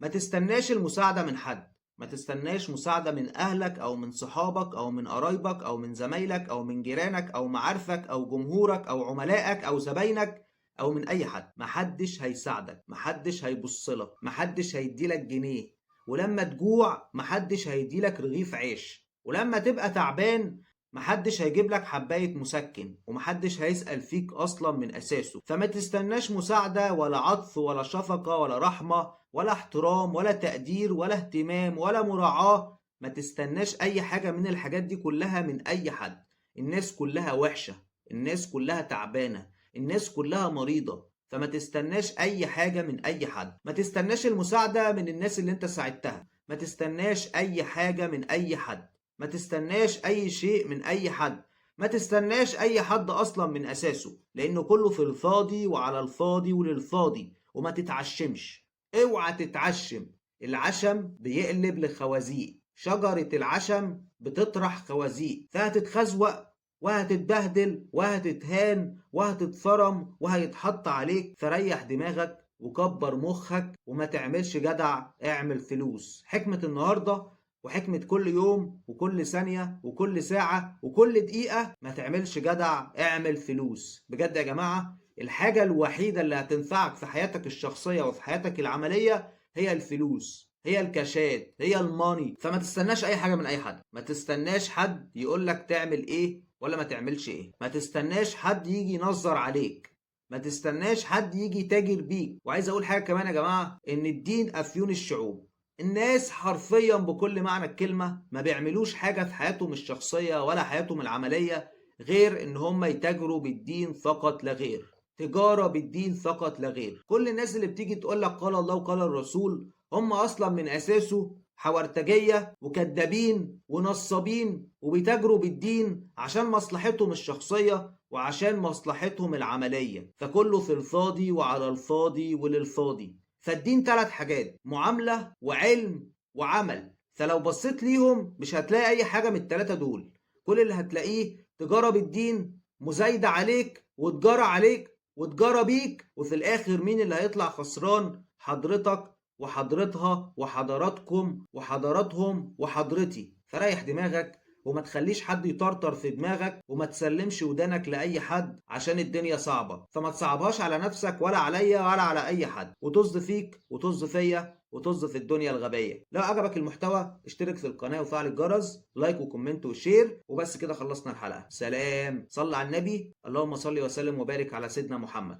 ما تستناش المساعدة من حد، ما تستناش مساعدة من أهلك أو من صحابك أو من قرايبك أو من زمايلك أو من جيرانك أو معارفك أو جمهورك أو عملائك أو زباينك أو من أي حد. محدش هيساعدك، محدش هيبصلك، محدش هيديلك جنيه، ولما تجوع محدش هيديلك رغيف عيش، ولما تبقى تعبان محدش هيجيب لك حباية مسكن، ومحدش هيسأل فيك أصلا من أساسه. فما تستناش مساعدة ولا عطف ولا شفقة ولا رحمة ولا احترام ولا تقدير ولا اهتمام ولا مراعاة. ما تستناش أي حاجة من الحاجات دي كلها من أي حد. الناس كلها وحشة، الناس كلها تعبانة، الناس كلها مريضة. فما تستناش أي حاجة من أي حد. ما تستناش المساعدة من الناس اللي انت ساعدتها. ما تستناش أي حاجة من أي حد. ما تستناش أي شيء من أي حد. ما تستناش أي حد أصلا من أساسه، لأنه كله في الفاضي وعلى الفاضي وللفاضي. وما تتعشمش، اوعى تتعشم. العشم بيقلب لخوازيق، شجرة العشم بتطرح خوازيق، فهتتخزوق وهتتبهدل وهتتهان وهتتفرم وهيتحط عليك. فريح دماغك وكبر مخك وما تعملش جدع، اعمل فلوس. حكمة النهاردة وحكمة كل يوم وكل ثانية وكل ساعة وكل دقيقة: ما تعملش جدع، اعمل فلوس. بجد يا جماعة، الحاجة الوحيدة اللي هتنفعك في حياتك الشخصية وفي حياتك العملية هي الفلوس، هي الكاشات، هي الماني. فما تستناش اي حاجة من اي حد. ما تستناش حد يقولك تعمل ايه ولا ما تعملش ايه. ما تستناش حد يجي ينظر عليك. ما تستناش حد يجي يتاجر بيك. وعايز اقول حاجة كمان يا جماعة: ان الدين افيون الشعوب. الناس حرفيا بكل معنى الكلمة ما بيعملوش حاجة في حياتهم الشخصية ولا حياتهم العملية غير ان هم يتاجروا بالدين فقط لا غير. تجارة بالدين فقط لا غير. كل الناس اللي بتيجي تقول لك قال الله وقال الرسول هم اصلا من اساسه حورتجية وكدابين ونصابين، وبيتاجروا بالدين عشان مصلحتهم الشخصية وعشان مصلحتهم العملية. فكله في الفاضي وعلى الفاضي وللفاضي. فالدين 3 حاجات: معاملة وعلم وعمل. فلو بصيت ليهم مش هتلاقي اي حاجة من ال3 دول. كل اللي هتلاقيه تجارة بالدين، مزايدة عليك وتجارة عليك وتجارة بيك. وفي الاخر مين اللي هيطلع خسران؟ حضرتك وحضرتها وحضراتكم وحضراتهم وحضرتي. فريح دماغك وما تخليش حد يطرطر في دماغك، وما تسلمش ودانك لأي حد عشان الدنيا صعبة. فما تصعبهاش على نفسك ولا عليا ولا على أي حد، وطز فيك وطز فيا وطز في الدنيا الغبية. لو عجبك المحتوى اشترك في القناة وفعل الجرس، لايك وكومنت وشير. وبس كده خلصنا الحلقة. سلام. صل على النبي. اللهم صل وسلم وبارك على سيدنا محمد.